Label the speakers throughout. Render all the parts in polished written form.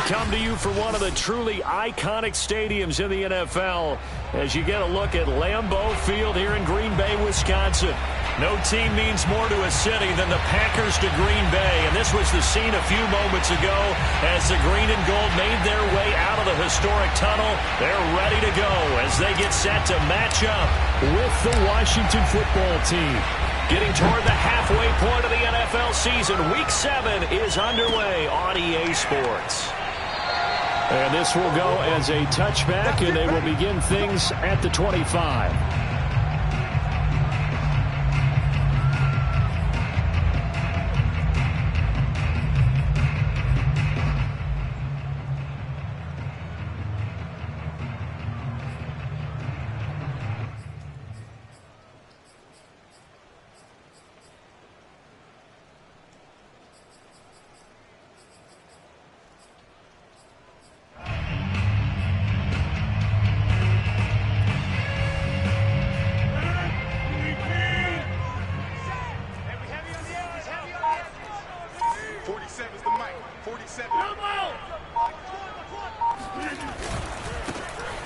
Speaker 1: come to you from one of the truly iconic stadiums in the NFL as you get a look at Lambeau Field here in Green Bay, Wisconsin. No team means more to a city than the Packers to Green Bay, and this was the scene a few moments ago as the green and gold made their way out of the historic tunnel. They're ready to go as they get set to match up with the Washington football team. Getting toward the halfway point of the NFL season, Week 7 is underway on EA Sports. And this will go as a touchback, and they will begin things at the 25.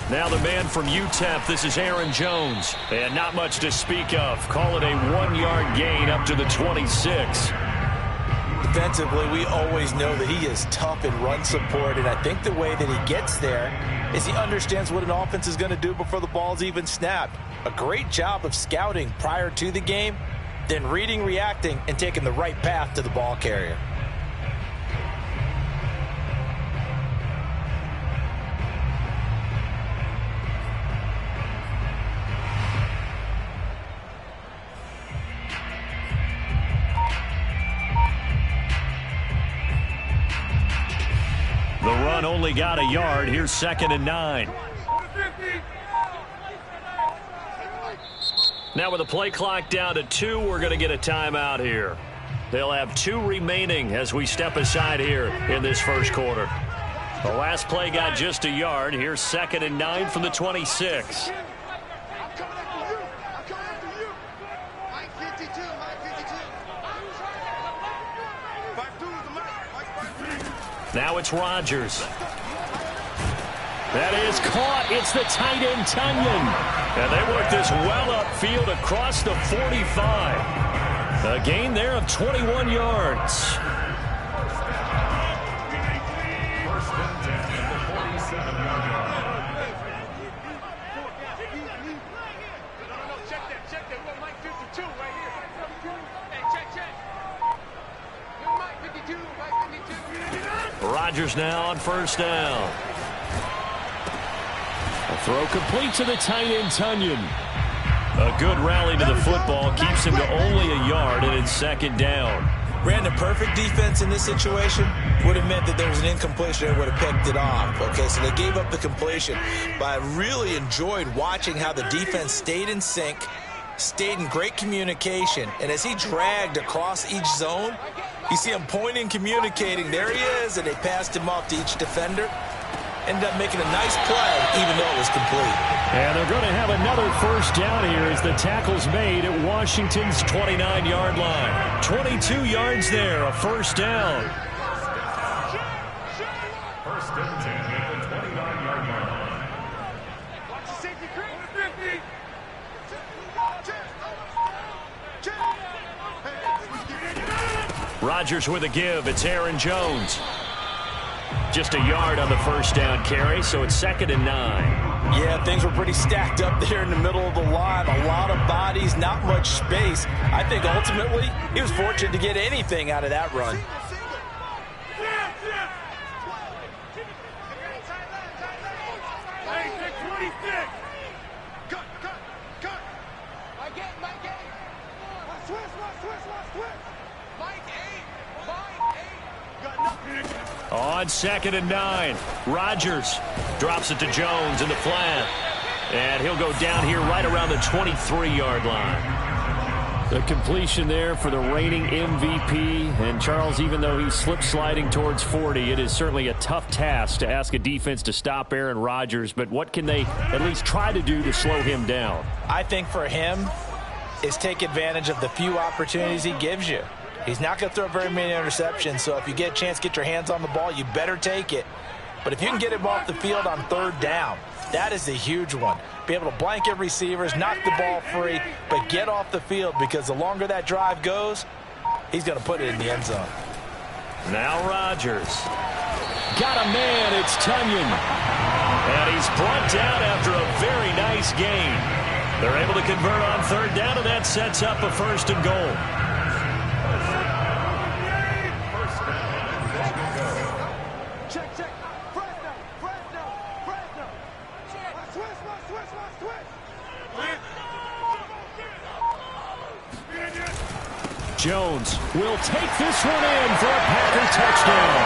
Speaker 1: Now the man from UTEP, this is Aaron Jones. And not much to speak of. Call it a 1-yard gain up to the 26.
Speaker 2: Defensively, we always know that he is tough in run support, and I think the way that he gets there is he understands what an offense is going to do before the ball's even snapped. A great job of scouting prior to the game, then reading, reacting, and taking the right path to the ball carrier.
Speaker 1: The run only got a yard. Here's 2nd and 9. Now with the play clock down to 2, we're going to get a timeout here. They'll have 2 remaining as we step aside here in this first quarter. The last play got just a yard. Here's 2nd and 9 from the 26. Now it's Rodgers. That is caught. It's the tight end, Tunyon. And they work this well upfield across the 45. A gain there of 21 yards. Rodgers now on first down. A throw complete to the tight end, Tunyon. A good rally to the football keeps him to only a yard, and it's 2nd down.
Speaker 2: Brandon, perfect defense in this situation would have meant that there was an incompletion and would have picked it off. Okay, so they gave up the completion, but I really enjoyed watching how the defense stayed in sync, stayed in great communication, and as he dragged across each zone, you see him pointing, communicating. There he is, and they passed him off to each defender. Ended up making a nice play, even though it was complete.
Speaker 1: And they're going to have another first down here as the tackle's made at Washington's 29-yard line. 22 yards there, a first down.
Speaker 3: First and 10 at the 29-yard line.
Speaker 1: Rodgers with a give. It's Aaron Jones. Just a yard on the first down carry, so it's 2nd and 9.
Speaker 2: Yeah, things were pretty stacked up there in the middle of the line. A lot of bodies, not much space. I think ultimately he was fortunate to get anything out of that run.
Speaker 1: On 2nd and 9, Rodgers drops it to Jones in the flat. And he'll go down here right around the 23-yard line. The completion there for the reigning MVP. And Charles, even though he's slip sliding towards 40, it is certainly a tough task to ask a defense to stop Aaron Rodgers. But what can they at least try to do to slow him down?
Speaker 2: I think for him is take advantage of the few opportunities he gives you. He's not going to throw very many interceptions, so if you get a chance to get your hands on the ball, you better take it. But if you can get him off the field on third down, that is a huge one. Be able to blanket receivers, knock the ball free, but get off the field, because the longer that drive goes, he's going to put it in the end zone.
Speaker 1: Now Rodgers. Got a man, it's Tunyon. And he's brought down after a very nice gain. They're able to convert on third down, and that sets up a 1st and goal. Jones will take this one in for a Packer touchdown.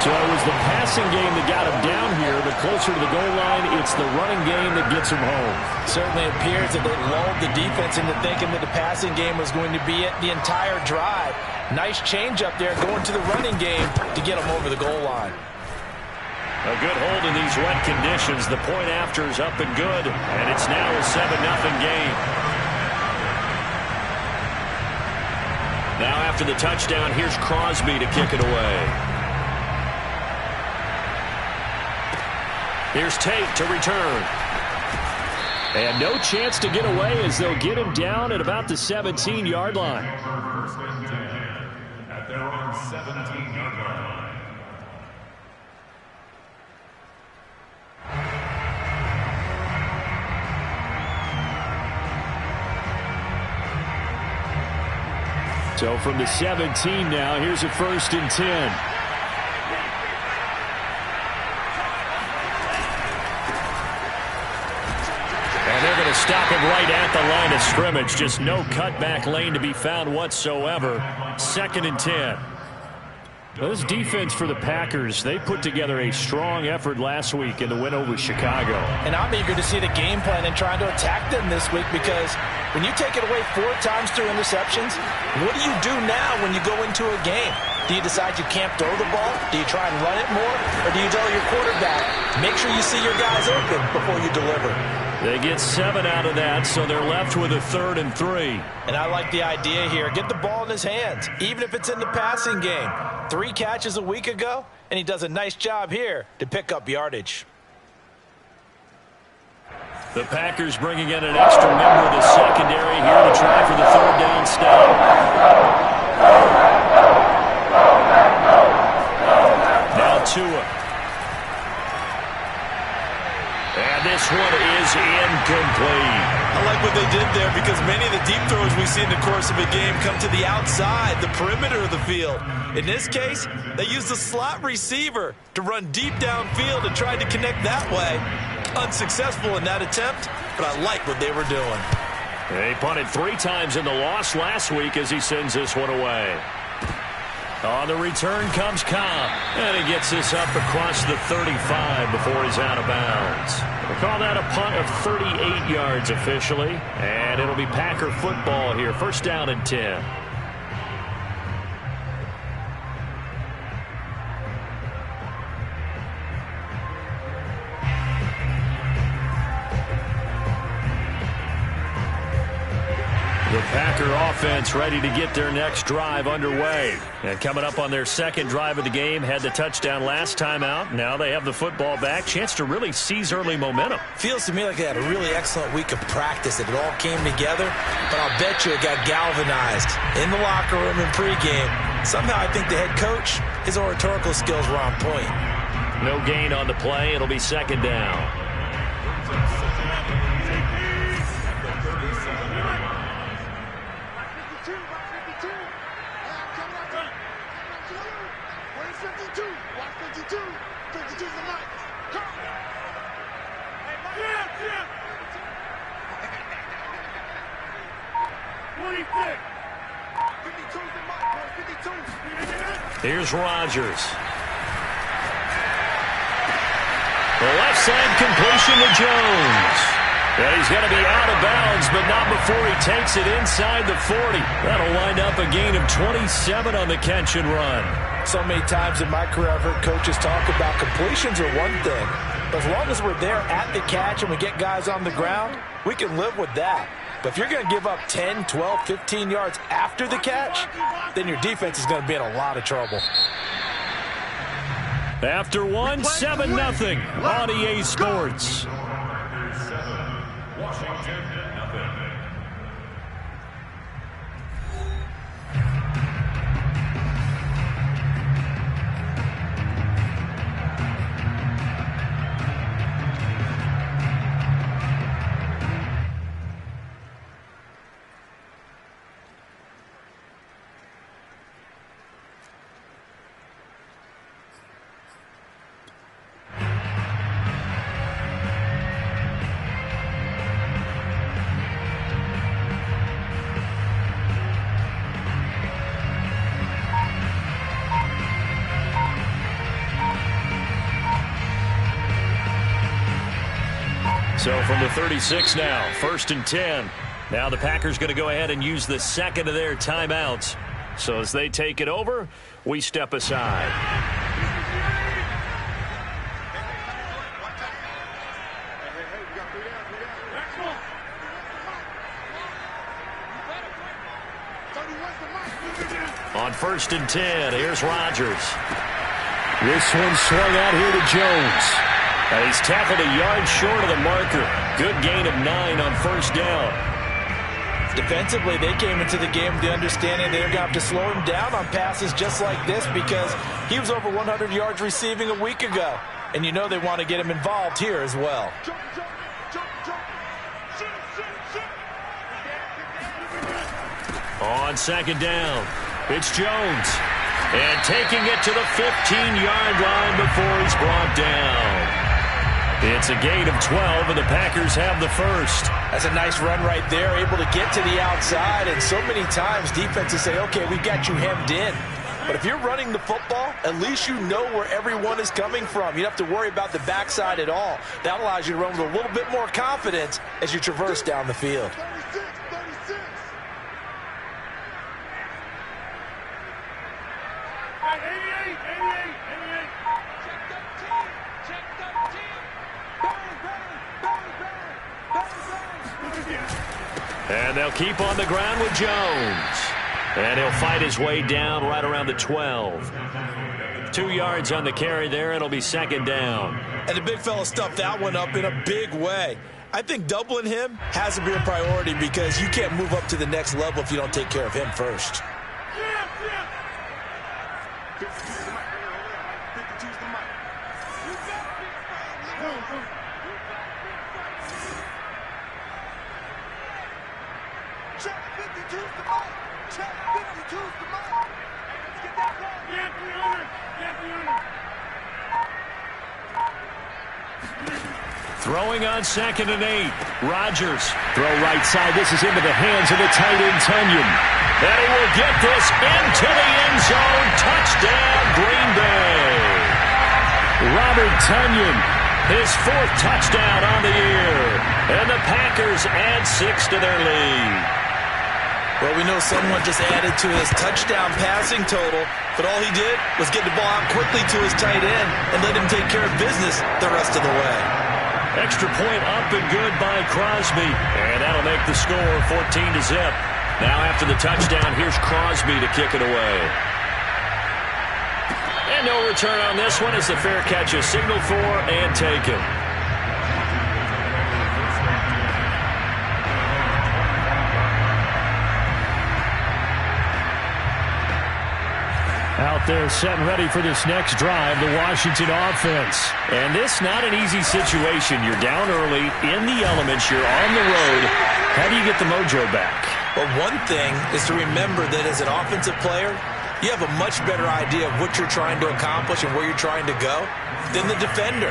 Speaker 1: So it was the passing game that got him down here, but closer to the goal line, it's the running game that gets him home.
Speaker 2: Certainly appears that they lulled the defense into thinking that the passing game was going to be it the entire drive. Nice change up there going to the running game to get him over the goal line.
Speaker 1: A good hold in these wet conditions. The point after is up and good, and it's now a 7-0 game. Now after the touchdown, here's Crosby to kick it away. Here's Tate to return. And no chance to get away as they'll get him down at about the 17-yard line.
Speaker 3: First and 10 at their own 17-yard line.
Speaker 1: So from the 17 now, here's a 1st and 10. And they're going to stop him right at the line of scrimmage. Just no cutback lane to be found whatsoever. 2nd and 10. This defense for the Packers, they put together a strong effort last week in the win over Chicago.
Speaker 2: And I'm eager to see the game plan and trying to attack them this week, because when you take it away 4 times through interceptions, what do you do now when you go into a game? Do you decide you can't throw the ball? Do you try and run it more? Or do you tell your quarterback, make sure you see your guys open before you deliver?
Speaker 1: They get 7 out of that, so they're left with a 3rd and 3.
Speaker 2: And I like the idea here. Get the ball in his hands, even if it's in the passing game. 3 catches a week ago, and he does a nice job here to pick up yardage.
Speaker 1: The Packers bringing in an extra member of the secondary here to try for the 3rd down stop. Now Tua. And this one is incomplete.
Speaker 2: I like what they did there, because many of the deep throws we see in the course of a game come to the outside, the perimeter of the field. In this case, they used the slot receiver to run deep downfield and tried to connect that way. Unsuccessful in that attempt, but I like what they were doing.
Speaker 1: They punted 3 times in the loss last week as he sends this one away. On the return comes Cobb, and he gets this up across the 35 before he's out of bounds. They call that a punt of 38 yards officially, and it'll be Packer football here. 1st down and 10. The Packer offense ready to get their next drive underway. And coming up on their 2nd drive of the game, had the touchdown last time out. Now they have the football back. Chance to really seize early momentum.
Speaker 2: Feels to me like they had a really excellent week of practice. It all came together, but I'll bet you it got galvanized in the locker room in pregame. Somehow I think the head coach, his oratorical skills were on point.
Speaker 1: No gain on the play. It'll be 2nd down. Here's Rodgers. The left side completion to Jones. And he's going to be out of bounds, but not before he takes it inside the 40. That'll wind up a gain of 27 on the catch and run.
Speaker 2: So many times in my career I've heard coaches talk about completions are one thing. But as long as we're there at the catch and we get guys on the ground, we can live with that. But if you're going to give up 10, 12, 15 yards after the catch, then your defense is going to be in a lot of trouble.
Speaker 1: After one, 7-0 on EA Sports.
Speaker 3: Washington, nothing.
Speaker 1: So from the 36 now, 1st and 10. Now the Packers going to go ahead and use the second of their timeouts. So as they take it over, we step aside. On 1st and 10, here's Rodgers. This one swung out here to Jones. He's tackled a yard short of the marker. Good gain of 9 on 1st down.
Speaker 2: Defensively, they came into the game with the understanding they're going to have to slow him down on passes just like this because he was over 100 yards receiving a week ago. And you know they want to get him involved here as well.
Speaker 1: On 2nd down, it's Jones. And taking it to the 15-yard line before he's brought down. It's a gain of 12, and the Packers have the first.
Speaker 2: That's a nice run right there, able to get to the outside. And so many times defenses say, okay, we've got you hemmed in. But if you're running the football, at least you know where everyone is coming from. You don't have to worry about the backside at all. That allows you to run with a little bit more confidence as you traverse down the field.
Speaker 1: And they'll keep on the ground with Jones. And he'll fight his way down right around the 12. 2 yards on the carry there, and it'll be 2nd down.
Speaker 2: And the big fella stuffed that one up in a big way. I think doubling him has to be a priority because you can't move up to the next level if you don't take care of him first.
Speaker 1: Throwing on 2nd and 8. Rodgers. Throw right side. This is into the hands of the tight end, Tunyon. And he will get this into the end zone. Touchdown, Green Bay. Robert Tunyon, his 4th touchdown on the year. And the Packers add 6 to their lead.
Speaker 2: Well, we know someone just added to his touchdown passing total, but all he did was get the ball out quickly to his tight end and let him take care of business the rest of the way.
Speaker 1: Extra point up and good by Crosby. And that'll make the score 14-0. Now after the touchdown, here's Crosby to kick it away. And no return on this one as the fair catch is signaled for and taken. Out there set and ready for this next drive, the Washington offense. And this not an easy situation. You're down early, in the elements, you're on the road. How do you get the mojo back?
Speaker 2: Well, one thing is to remember that as an offensive player, you have a much better idea of what you're trying to accomplish and where you're trying to go than the defender.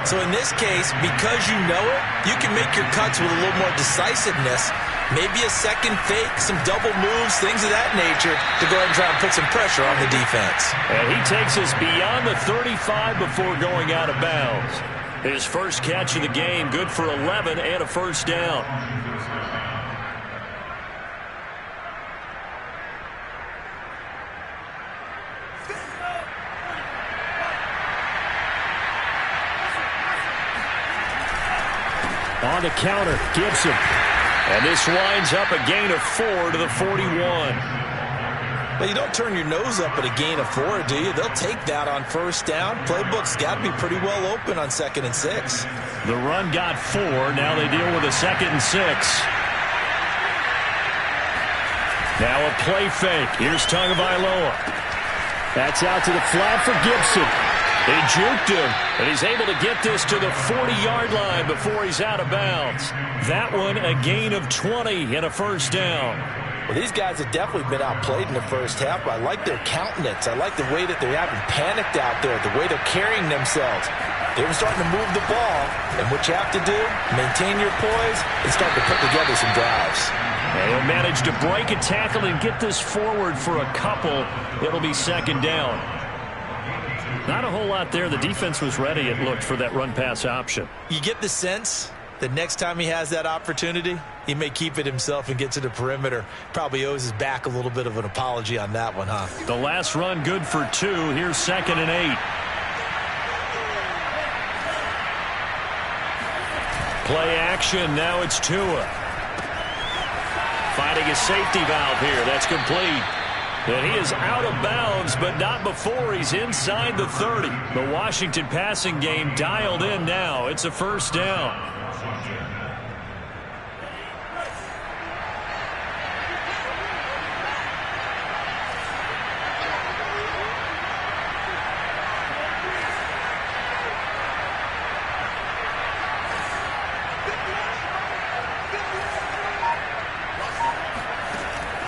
Speaker 2: So in this case, because you know it, you can make your cuts with a little more decisiveness. Maybe a second fake, some double moves, things of that nature to go ahead and try and put some pressure on the defense.
Speaker 1: And he takes us beyond the 35 before going out of bounds. His first catch of the game, good for 11 and a 1st down. On the counter, Gibson. And this winds up a gain of 4 to the 41.
Speaker 2: Well, you don't turn your nose up at a gain of 4, do you? They'll take that on first down. Playbook's got to be pretty well open on 2nd and 6.
Speaker 1: The run got 4. Now they deal with a 2nd and 6. Now a play fake. Here's Tagovailoa. That's out to the flat for Gibson. They juked him, and he's able to get this to the 40-yard line before he's out of bounds. That one a gain of 20 and a first down.
Speaker 2: Well, these guys have definitely been outplayed in the first half, but I like their countenance. I like the way that they haven't panicked out there, the way they're carrying themselves. They're starting to move the ball, and what you have to do, maintain your poise and start to put together some drives.
Speaker 1: And he'll manage to break a tackle and get this forward for a couple. It'll be 2nd down. Not a whole lot there. The defense was ready, it looked, for that run-pass option.
Speaker 2: You get the sense that next time he has that opportunity, he may keep it himself and get to the perimeter. Probably owes his back a little bit of an apology on that one, huh?
Speaker 1: The last run good for 2. Here's 2nd and 8. Play action. Now it's Tua. Finding a safety valve here. That's complete. And he is out of bounds, but not before he's inside the 30. The Washington passing game dialed in now. It's a first down.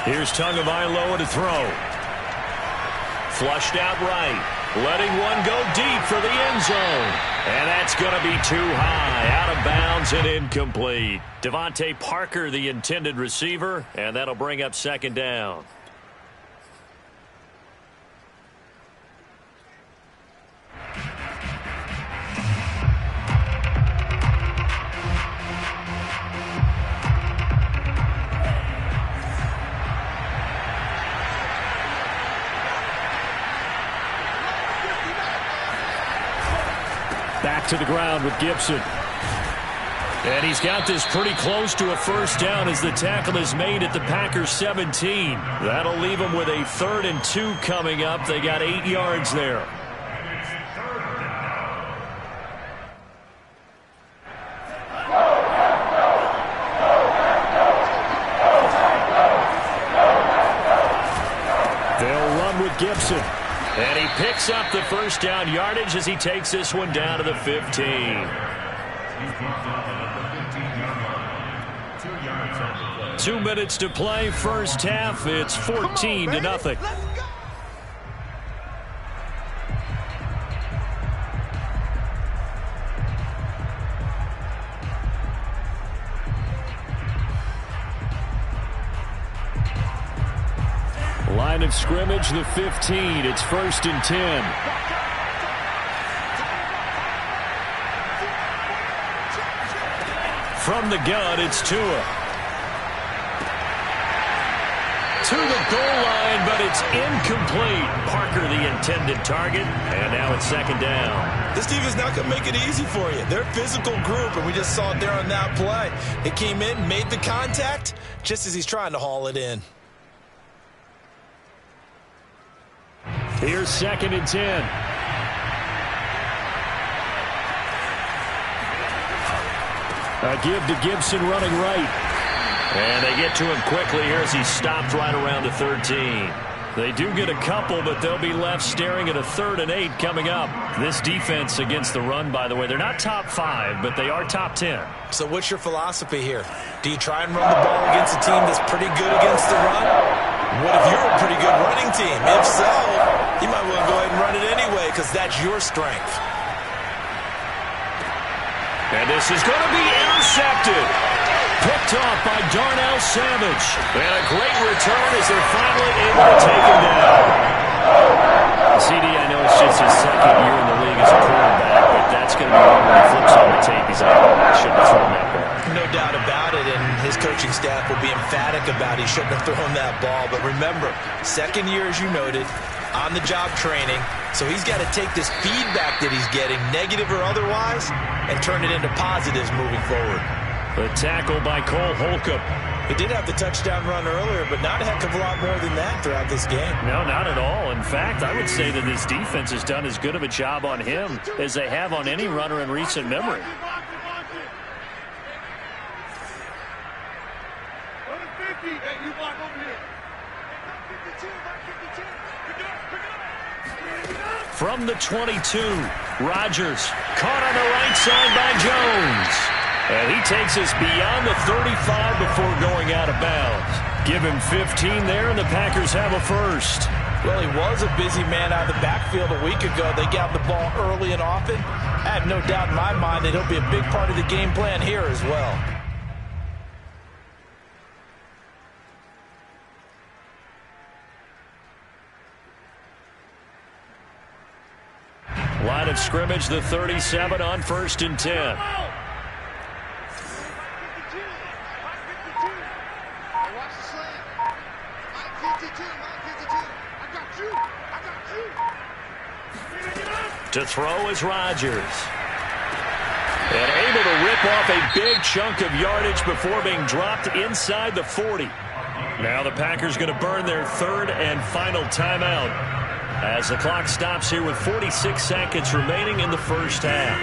Speaker 1: Here's Tagovailoa to throw. Flushed out right. Letting one go deep for the end zone. And that's going to be too high. Out of bounds and incomplete. Devontae Parker, the intended receiver. And that'll bring up 2nd down. Back to the ground with Gibson. And he's got this pretty close to a first down as the tackle is made at the Packers 17. That'll leave them with a 3rd and 2 coming up. They got 8 yards there. They'll run with Gibson. And he picks up the first down yardage as he takes this one down to the 15. 2 minutes to play, first half. It's 14-0. Line of scrimmage, the 15. It's 1st and 10. From the gun, it's Tua. To the goal line, but it's incomplete. Parker, the intended target, and now it's 2nd down.
Speaker 2: This defense not going to make it easy for you. They're a physical group, and we just saw it there on that play. It came in, made the contact, just as he's trying to haul it in.
Speaker 1: Here's 2nd and 10. A give to Gibson running right. And they get to him quickly here as he stopped right around the 13. They do get a couple, but they'll be left staring at a 3rd and 8 coming up. This defense against the run, by the way, they're not top 5, but they are top 10.
Speaker 2: So what's your philosophy here? Do you try and run the ball against a team that's pretty good against the run? What if you're a pretty good running team? If so, you might want to go ahead and run it anyway because that's your strength.
Speaker 1: And this is going to be intercepted. Picked off by Darnell Savage. And a great return as they're finally able to take him down. CD, I know it's just his 2nd year in the league as a quarterback, but that's going to be one when he flips on the tape. He's like, I shouldn't have thrown that ball.
Speaker 2: No doubt about it, and his coaching staff will be emphatic about he shouldn't have thrown that ball. But remember, 2nd year, as you noted, on-the-job training. So he's got to take this feedback that he's getting, negative or otherwise, and turn it into positives moving forward.
Speaker 1: The tackle by Cole Holcomb.
Speaker 2: He did have the touchdown run earlier, but not a heck of a lot more than that throughout this game.
Speaker 1: No, not at all. In fact, I would say that this defense has done as good of a job on him as they have on any runner in recent memory. From the 22, Rodgers caught on the right side by Jones. And he takes us beyond the 35 before going out of bounds. Give him 15 there, and the Packers have a first.
Speaker 2: Well, he was a busy man out of the backfield a week ago. They got the ball early and often. I have no doubt in my mind that he'll be a big part of the game plan here as well.
Speaker 1: Line of scrimmage, the 37 on 1st and 10. To throw is Rodgers. And able to rip off a big chunk of yardage before being dropped inside the 40. Now the Packers going to burn their third and final timeout as the clock stops here with 46 seconds remaining in the first half.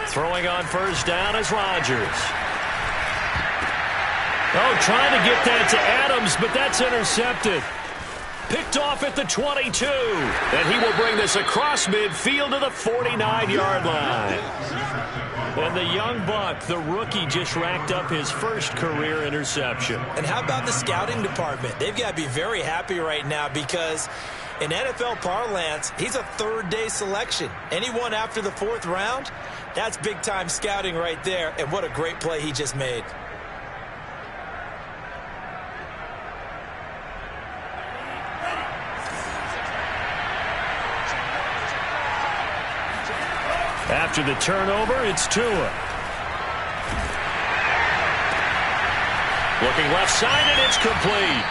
Speaker 1: Throwing on first down is Rodgers. Oh, trying to get that to Adams, but that's intercepted. Picked off at the 22. And he will bring this across midfield to the 49-yard line. And the young buck, the rookie, just racked up his first career interception.
Speaker 2: And how about the scouting department? They've got to be very happy right now because in NFL parlance, he's a third-day selection. Anyone after the 4th round, that's big-time scouting right there. And what a great play he just made.
Speaker 1: After the turnover, it's Tua. Looking left side, and it's complete.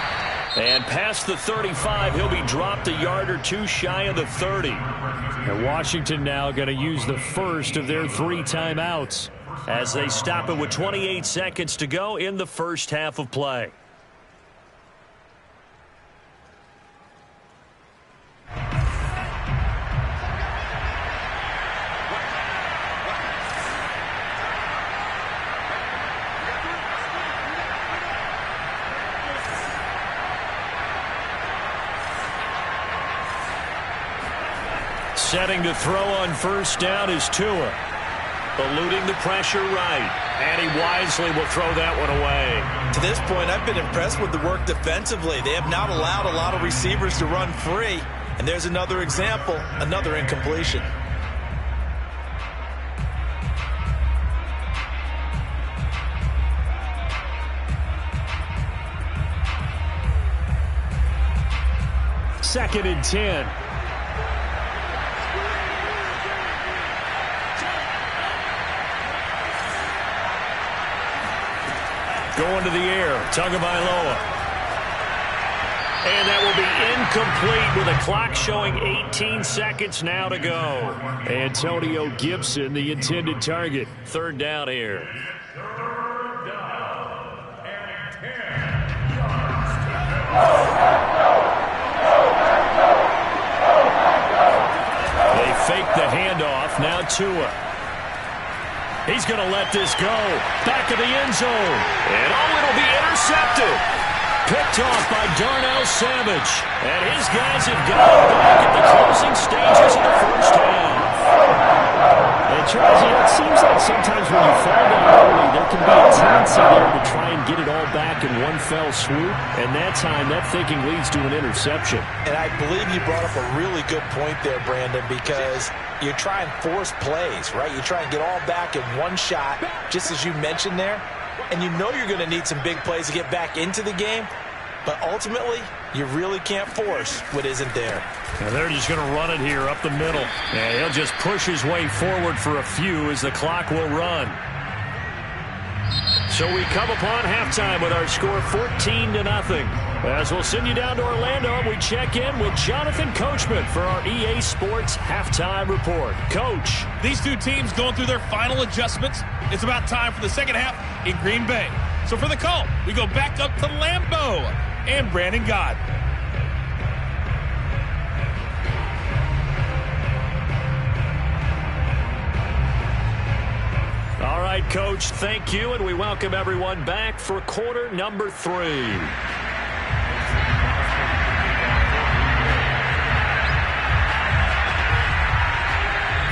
Speaker 1: And past the 35, he'll be dropped a yard or two shy of the 30. And Washington now going to use the first of their 3 timeouts as they stop it with 28 seconds to go in the first half of play. Setting to throw on first down is Tua. Eluding the pressure right. And he wisely will throw that one away.
Speaker 2: To this point, I've been impressed with the work defensively. They have not allowed a lot of receivers to run free. And there's another example, another incompletion.
Speaker 1: Second and 10. Going to the air, Tagovailoa. And that will be incomplete with a clock showing 18 seconds now to go. Antonio Gibson, the intended target. Third down here.
Speaker 3: Third down and 10 yards.
Speaker 1: They fake the handoff. Now Tua. He's going to let this go. Back of the end zone. And it'll be intercepted. Picked off by Darnell Savage. And his guys have got it back at the closing stages of the first half. And Charles, it seems like sometimes when you fall down early, there can be a tendency there to try and get it all back in one fell swoop. swoop, and that time that thinking leads to an interception.
Speaker 2: And I believe you brought up a really good point there, Brandon, because you try and force plays, right? You try and get all back in one shot, just as you mentioned there, and you know you're going to need some big plays to get back into the game, but ultimately, you really can't force what isn't there.
Speaker 1: And they're just going to run it here up the middle. And he'll just push his way forward for a few as the clock will run. So we come upon halftime with our score 14-0. As we'll send you down to Orlando, and we check in with Jonathan Coachman for our EA Sports Halftime Report. Coach.
Speaker 4: These two teams going through their final adjustments. It's about time for the second half in Green Bay. So for the call, we go back up to Lambeau and Brandon Gott.
Speaker 1: All right, Coach, thank you, and we welcome everyone back for quarter number 3.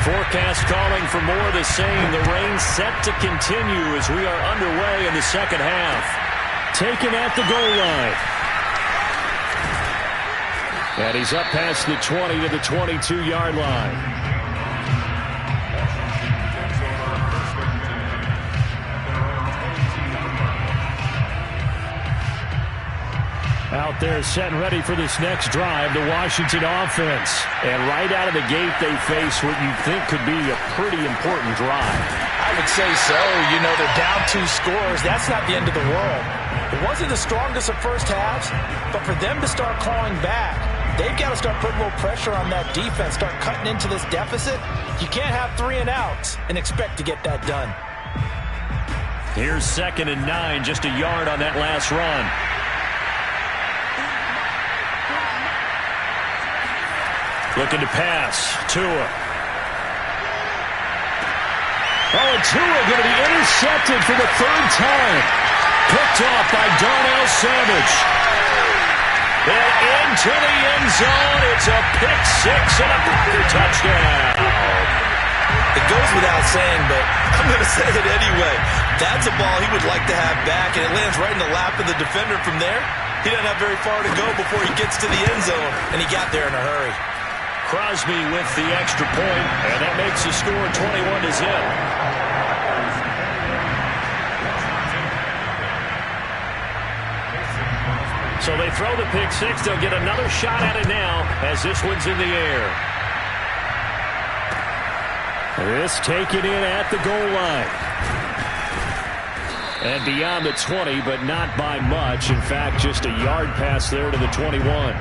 Speaker 1: Forecast calling for more of the same. The rain set to continue as we are underway in the second half. Taken at the goal line. And he's up past the 20 to the 22-yard line. Out there set and ready for this next drive, the Washington offense. And right out of the gate, they face what you think could be a pretty important drive.
Speaker 2: I would say so. You know, they're down 2 scores. That's not the end of the world. It wasn't the strongest of first halves, but for them to start clawing back, they've got to start putting a little pressure on that defense, start cutting into this deficit. You can't have 3 and outs and expect to get that done.
Speaker 1: Here's 2nd and 9, just a yard on that last run. Looking to pass. Tua. Oh, and Tua going to be intercepted for the 3rd time. Picked off by Darnell Savage. And into the end zone. It's a pick 6 and a Packer touchdown.
Speaker 2: It goes without saying, but I'm going to say it anyway. That's a ball he would like to have back, and it lands right in the lap of the defender from there. He doesn't have very far to go before he gets to the end zone, and he got there in a hurry.
Speaker 1: Crosby with the extra point, and that makes the score 21-0. So they throw the pick 6. They'll get another shot at it now as this one's in the air. This taken in at the goal line. And beyond the 20, but not by much. In fact, just a yard pass there to the 21.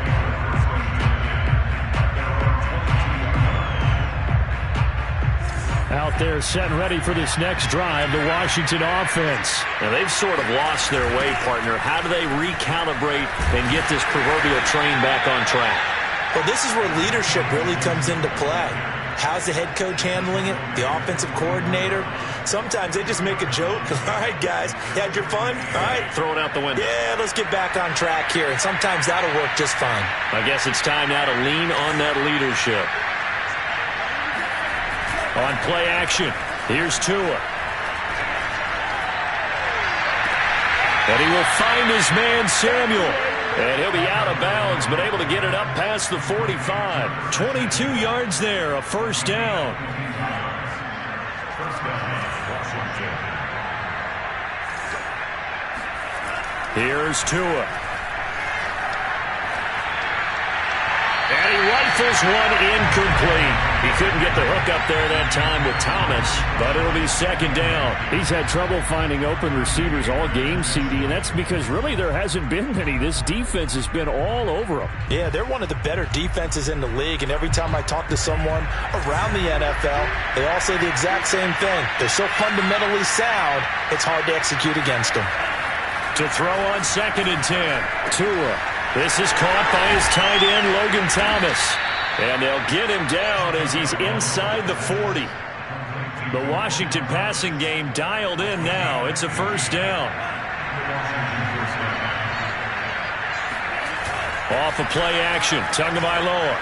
Speaker 1: Out there set and ready for this next drive, the Washington offense. Now they've sort of lost their way, partner. How do they recalibrate and get this proverbial train back on track?
Speaker 2: Well, this is where leadership really comes into play. How's the head coach handling it? The offensive coordinator? Sometimes they just make a joke. All right, guys, you had your fun? All right.
Speaker 1: Throw it out the window.
Speaker 2: Yeah, let's get back on track here. And sometimes that'll work just fine.
Speaker 1: I guess it's time now to lean on that leadership. On play action, here's Tua. And he will find his man, Samuel. And he'll be out of bounds, but able to get it up past the 45. 22 yards there, a first down. Here's Tua. And he rifles one incomplete. He couldn't get the hook up there that time with Thomas, but it'll be 2nd down. He's had trouble finding open receivers all game, CD, and that's because really there hasn't been many. This defense has been all over them.
Speaker 2: Yeah, they're one of the better defenses in the league, and every time I talk to someone around the NFL, they all say the exact same thing. They're so fundamentally sound, it's hard to execute against them.
Speaker 1: To throw on 2nd and 10. Tua. This is caught by his tight end, Logan Thomas. And they'll get him down as he's inside the 40. The Washington passing game dialed in now. It's a first down. Off of play action, Tagovailoa.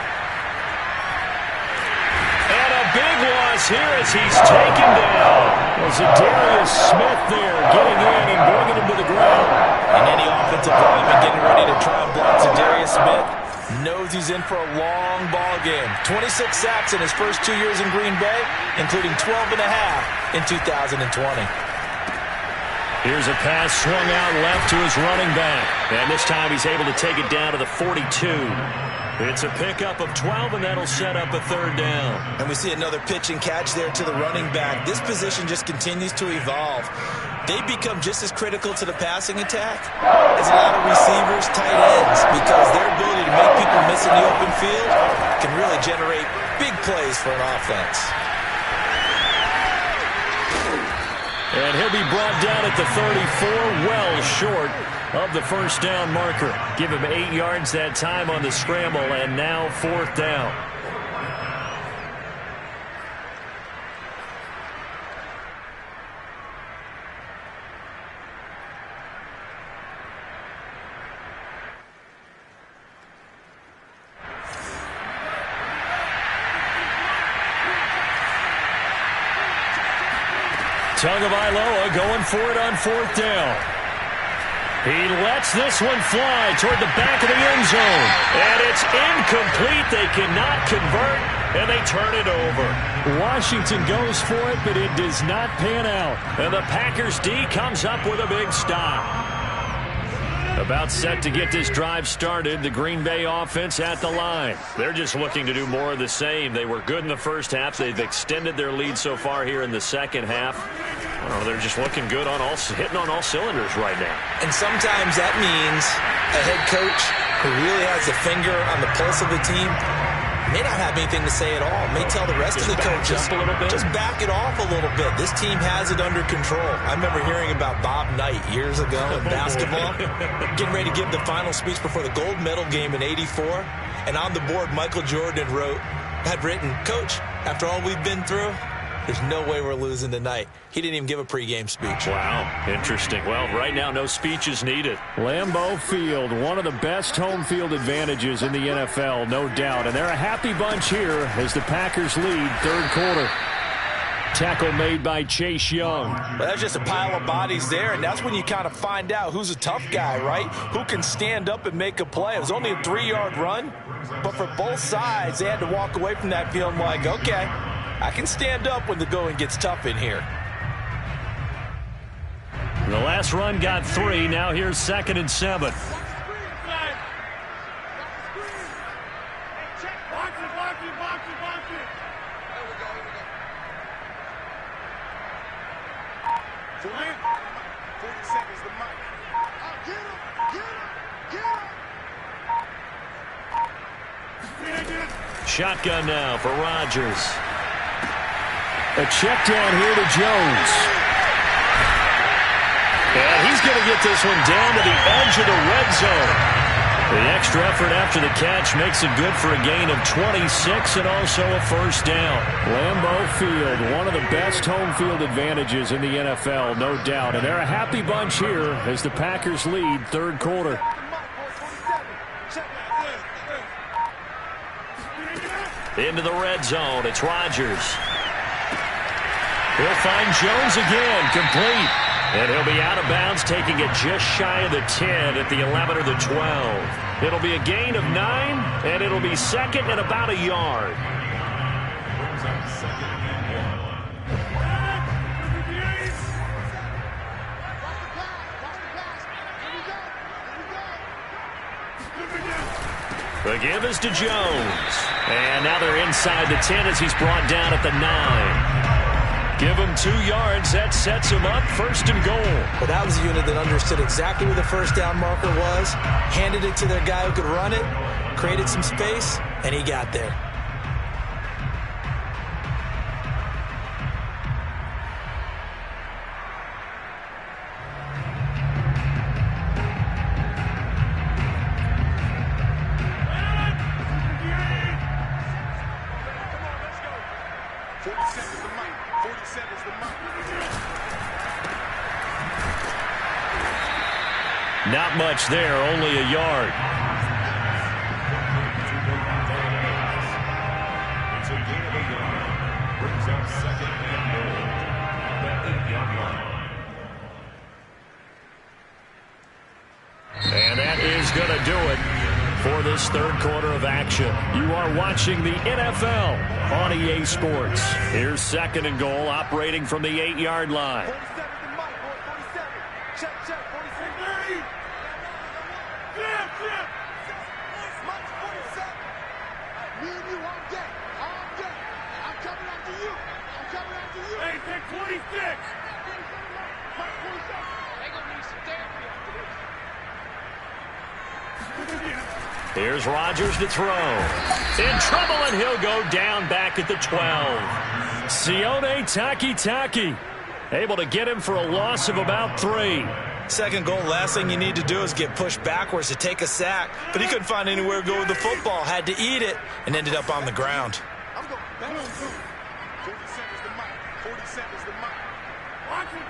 Speaker 1: And a big one pass here as he's taken down. There's a Darius Smith there getting in and bringing him to the ground.
Speaker 2: And any offensive lineman getting ready to try and block Darius Smith knows he's in for a long ball game. 26 sacks in his first 2 years in Green Bay, including 12 and a half in 2020.
Speaker 1: Here's a pass swung out left to his running back. And this time he's able to take it down to the 42. It's a pickup of 12, and that'll set up a third down.
Speaker 2: And we see another pitch and catch there to the running back. This position just continues to evolve. They become just as critical to the passing attack as a lot of receivers, tight ends, because their ability to make people miss in the open field can really generate big plays for an offense.
Speaker 1: And he'll be brought down at the 34, well short of the first down marker. Give him 8 yards that time on the scramble, and now fourth down. Tagovailoa going for it on fourth down. He lets this one fly toward the back of the end zone. And it's incomplete. They cannot convert, and they turn it over. Washington goes for it, but it does not pan out. And the Packers D comes up with a big stop. About set to get this drive started, the Green Bay offense at the line. They're just looking to do more of the same. They were good in the first half. They've extended their lead so far here in the second half. They're just looking good on hitting on all cylinders right now.
Speaker 2: And sometimes that means a head coach who really has a finger on the pulse of the team may not have anything to say at all. May tell the rest of the coaches, just back it off a little bit. This team has it under control. I remember hearing about Bob Knight years ago in basketball, getting ready to give the final speech before the gold medal game in '84. And on the board, Michael Jordan had written, "Coach, after all we've been through, there's no way we're losing tonight." He didn't even give a pregame speech.
Speaker 1: Wow, interesting. Well, right now, no speech is needed. Lambeau Field, one of the best home field advantages in the NFL, no doubt. And they're a happy bunch here as the Packers lead third quarter. Tackle made by Chase Young.
Speaker 2: Well, that's just a pile of bodies there, and that's when you kind of find out who's a tough guy, right? Who can stand up and make a play. It was only a 3-yard run, but for both sides, they had to walk away from that feeling like, okay, I can stand up when the going gets tough in here.
Speaker 1: The last run got 3. Now here's 2nd and 7. Shotgun now for Rodgers. A check down here to Jones. And he's going to get this one down to the edge of the red zone. The extra effort after the catch makes it good for a gain of 26 and also a first down. Lambeau Field, one of the best home field advantages in the NFL, no doubt. And they're a happy bunch here as the Packers lead third quarter. Into the red zone, it's Rodgers. He'll find Jones again, complete. And he'll be out of bounds, taking it just shy of the 10 at the 11 or the 12. It'll be a gain of 9, and it'll be second and about a yard. The give is to Jones. And now they're inside the 10 as he's brought down at the 9. Give him 2 yards. That sets him up first and goal.
Speaker 2: Well, that was a unit that understood exactly where the first down marker was, handed it to their guy who could run it, created some space, and he got there.
Speaker 1: Not much there, only a yard.
Speaker 3: brings up second and goal at the 8-yard line.
Speaker 1: And that is going to do it for this third quarter of action. You are watching the NFL on EA Sports. Here's second and goal, operating from the 8-yard line.
Speaker 5: 47 to Mike, boy, 47. Check, 47. 30. Jim. Mike's 47. Me and you all day. All day. I'm coming after you. Hey, take 26. Mike, 47. They gonna need some therapy after this.
Speaker 1: Here's Rodgers to throw. In trouble, and he'll go down back at the 12. Sione Takitaki able to get him for a loss of about 3.
Speaker 2: Second goal, last thing you need to do is get pushed backwards to take a sack. But he couldn't find anywhere to go with the football. Had to eat it and ended up on the ground.
Speaker 5: I'm going back. 47 is the mic. 47 is the mic. Watch it.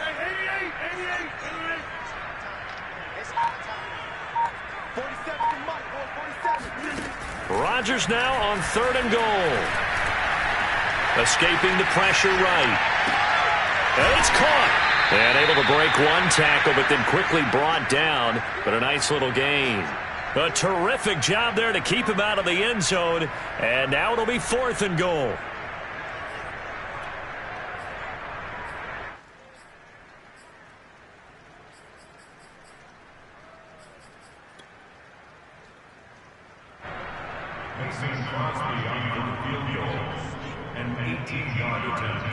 Speaker 5: Hey, 88. It's high time. 47 is the mic, boy, 47.
Speaker 1: Rodgers now on third and goal. Escaping the pressure right. And it's caught. And able to break one tackle, but then quickly brought down. But a nice little gain. A terrific job there to keep him out of the end zone. And now it'll be fourth and goal.
Speaker 3: Mason Crosby on for the field goal. An 18-yard attempt.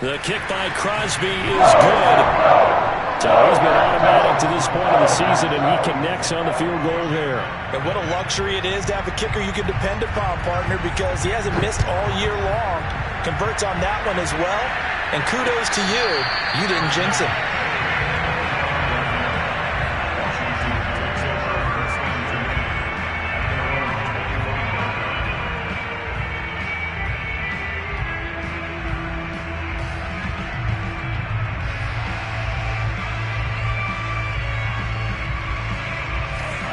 Speaker 1: The kick by Crosby is good. So he's been automatic to this point of the season, and he connects on the field goal there.
Speaker 2: And what a luxury it is to have a kicker you can depend upon, partner, because he hasn't missed all year long. Converts on that one as well. And kudos to you. You didn't jinx him.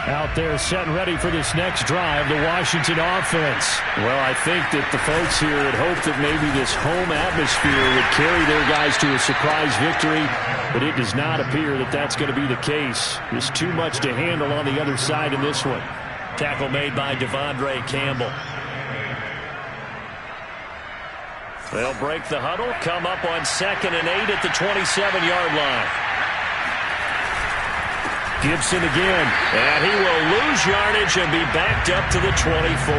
Speaker 1: Out there set and ready for this next drive, the Washington offense. Well, I think that the folks here had hoped that maybe this home atmosphere would carry their guys to a surprise victory, but it does not appear that that's going to be the case. There's too much to handle on the other side in this one. Tackle made by Devondre Campbell. They'll break the huddle, come up on 2nd and 8 at the 27-yard line. Gibson again, and he will lose yardage and be backed up to the 24.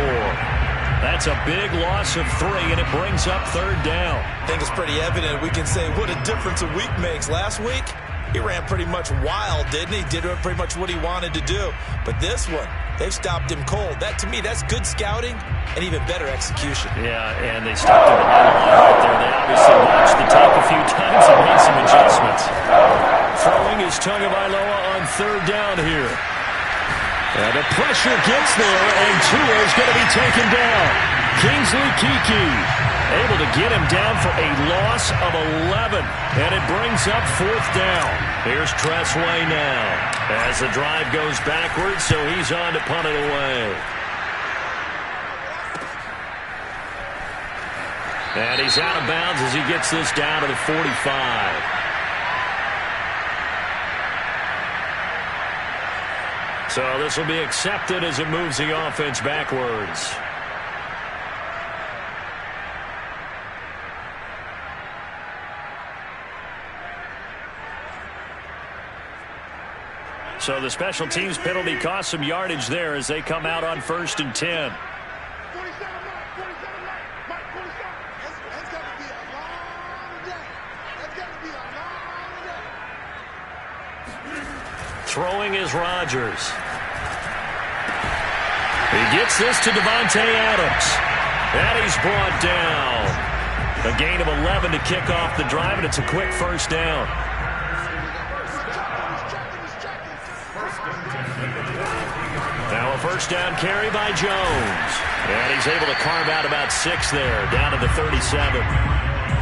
Speaker 1: That's a big loss of 3, and it brings up third down.
Speaker 2: I think it's pretty evident. We can say what a difference a week makes. Last week, he ran pretty much wild, didn't he? Did pretty much what he wanted to do. But this one, they stopped him cold. That, to me, that's good scouting and even better execution.
Speaker 1: Yeah, and they stopped him behind the line right there. They obviously watched the tape a few times and made some adjustments. Throwing is Tagovailoa on third down here. And the pressure gets there, and Tua is going to be taken down. Kingsley Keke able to get him down for a loss of 11, and it brings up fourth down. Here's Tressway now as the drive goes backwards, so he's on to punt it away. And he's out of bounds as he gets this down to the 45. So this will be accepted as it moves the offense backwards. So the special teams penalty cost some yardage there as they come out on 1st and 10.
Speaker 5: 47, Mike, 47. That's got to be a long day. That's got to be a long day.
Speaker 1: Throwing is Rodgers. He gets this to Devontae Adams. And he's brought down. A gain of 11 to kick off the drive, and it's a quick first down. Now a first down carry by Jones. And he's able to carve out about 6 there, down to the 37.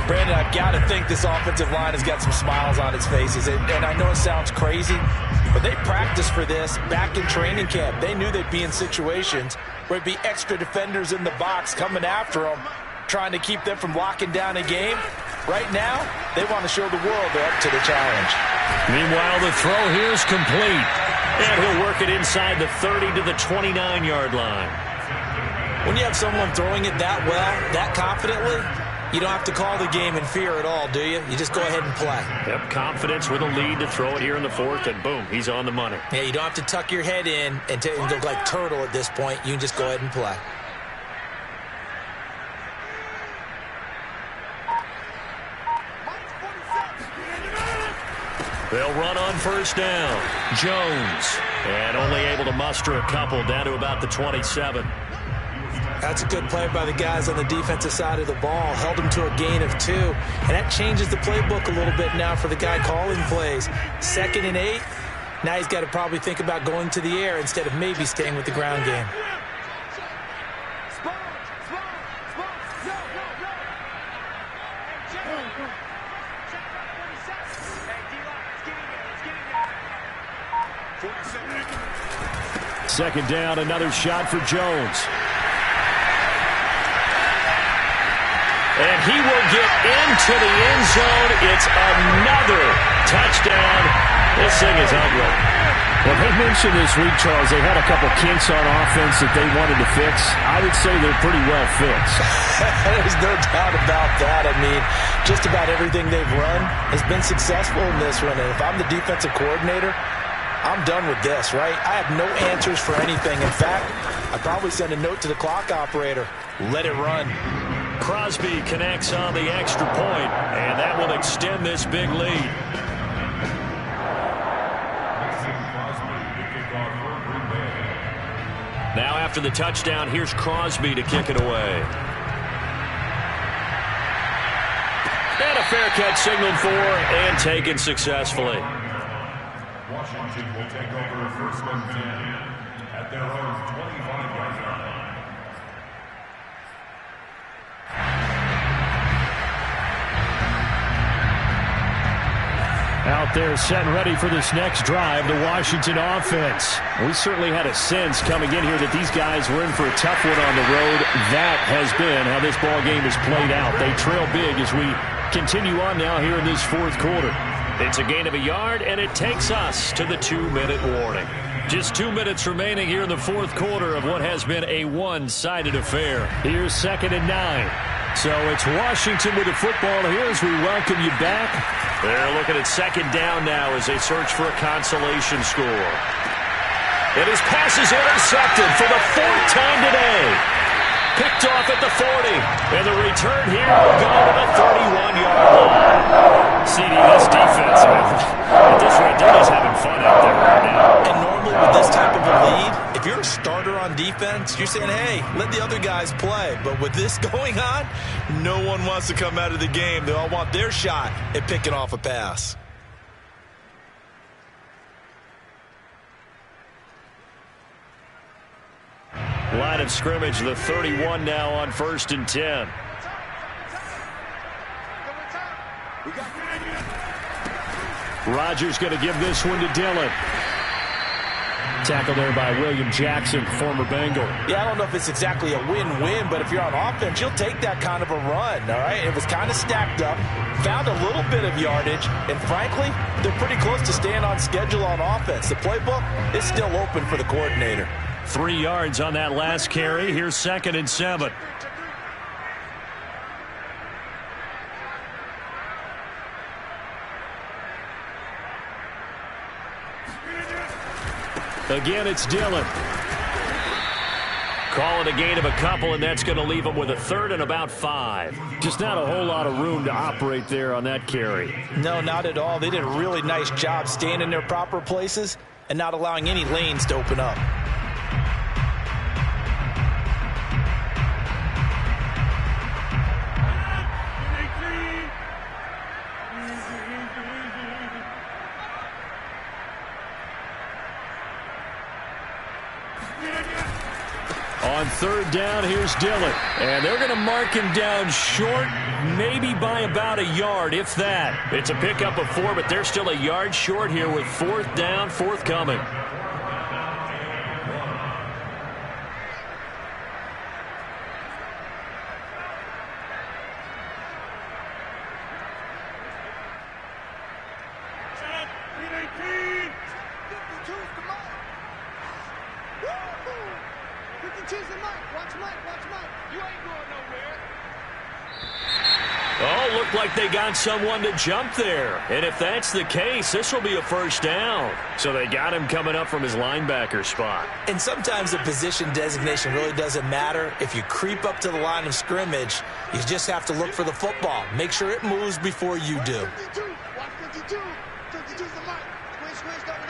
Speaker 2: Brandon, I've got to think this offensive line has got some smiles on its faces. And I know it sounds crazy, But they practiced for this back in training camp. They knew they'd be in situations where there'd be extra defenders in the box coming after them, trying to keep them from locking down a game. Right now, they want to show the world they're up to the challenge.
Speaker 1: Meanwhile, the throw here is complete. And he'll work it inside the 30 to the 29-yard line.
Speaker 2: When you have someone throwing it that well, that confidently, you don't have to call the game in fear at all, do you? You just go ahead and play.
Speaker 1: Yep, confidence with a lead to throw it here in the fourth, and boom, he's on the money.
Speaker 2: Yeah, you don't have to tuck your head in and look like turtle at this point. You can just go ahead and play.
Speaker 1: They'll run on first down. Jones, and only able to muster a couple down to about the 27.
Speaker 2: That's a good play by the guys on the defensive side of the ball. Held them to a gain of 2. And that changes the playbook a little bit now for the guy calling plays. 2nd and 8. Now he's got to probably think about going to the air instead of maybe staying with the ground game.
Speaker 1: Second down, another shot for Jones. And he will get into the end zone. It's another touchdown. This thing is ugly.
Speaker 6: Well, they mentioned this week, Charles, they had a couple kinks on offense that they wanted to fix. I would say they're pretty well fixed.
Speaker 2: There's no doubt about that. I mean, just about everything they've run has been successful in this one. And if I'm the defensive coordinator, I'm done with this, right? I have no answers for anything. In fact, I'd probably send a note to the clock operator. Let it run.
Speaker 1: Crosby connects on the extra point, and that will extend this big lead. Now after the touchdown, here's Crosby to kick it away. And a fair catch signaled for and taken successfully.
Speaker 3: Washington will take over first and 10 at their own 25-yard line.
Speaker 1: Out there set and ready for this next drive, the Washington offense. We certainly had a sense coming in here that these guys were in for a tough one on the road. That has been how this ball game has played out. They trail big as we continue on now here in this fourth quarter. It's a gain of a yard, and it takes us to the 2-minute warning. Just 2 minutes remaining here in the fourth quarter of what has been a one-sided affair. Here's 2nd and 9. So it's Washington with the football here as we welcome you back. They're looking at 2nd down now as they search for a consolation score. And his pass is intercepted for the 4th time today. Picked off at the 40. And the return here will go to the 31-yard line. CD, this defense, at this rate, they're just having fun out there right now.
Speaker 2: And normally with this type of a lead, if you're a starter on defense, you're saying, hey, let the other guys play. But with this going on, no one wants to come out of the game. They all want their shot at picking off a pass.
Speaker 1: Line of scrimmage, the 31 now on 1st and 10. Rodgers going to give this one to Dillon. Tackle there by William Jackson, former Bengal.
Speaker 2: Yeah, I don't know if it's exactly a win-win, but if you're on offense, you'll take that kind of a run, all right? It was kind of stacked up, found a little bit of yardage, and frankly, they're pretty close to staying on schedule on offense. The playbook is still open for the coordinator.
Speaker 1: 3 yards on that last carry. Here's 2nd and 7. Again, it's Dillon. Call it a gain of a couple, and that's going to leave them with a 3rd and about 5. Just not a whole lot of room to operate there on that carry.
Speaker 2: No, not at all. They did a really nice job staying in their proper places and not allowing any lanes to open up.
Speaker 1: On third down, here's Dillon. And they're going to mark him down short, maybe by about a yard, if that. It's a pickup of 4, but they're still a yard short here with fourth down, forthcoming. Like they got someone to jump there. And if that's the case, this will be a first down. So they got him coming up from his linebacker spot.
Speaker 2: And sometimes the position designation really doesn't matter. If you creep up to the line of scrimmage, you just have to look for the football. Make sure it moves before you do.
Speaker 5: Watch 52. 52's the mark. Squish, double.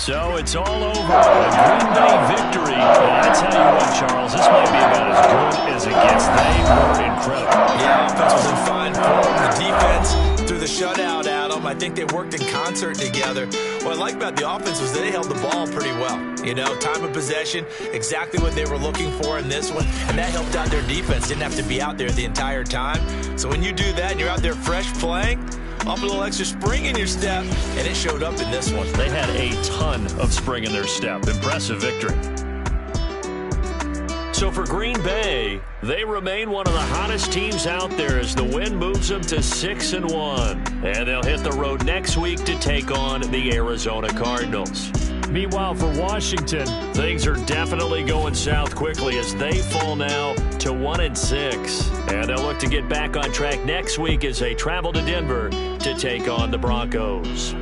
Speaker 1: So it's all over. A Green Bay victory. And I tell you what, Charles, this might be about as good as it gets. They were incredible.
Speaker 2: Yeah, offense was in fine form. The defense threw the shutout at them. I think they worked in concert together. What I like about the offense was they held the ball pretty well. You know, time of possession, exactly what they were looking for in this one. And that helped out their defense. Didn't have to be out there the entire time. So when you do that and you're out there fresh playing, up a little extra spring in your step, and it showed up in this one.
Speaker 1: They had a ton of spring in their step. Impressive victory. So for Green Bay, they remain one of the hottest teams out there as the win moves them to 6-1. And they'll hit the road next week to take on the Arizona Cardinals. Meanwhile, for Washington, things are definitely going south quickly as they fall now to 1-6. And they'll look to get back on track next week as they travel to Denver to take on the Broncos.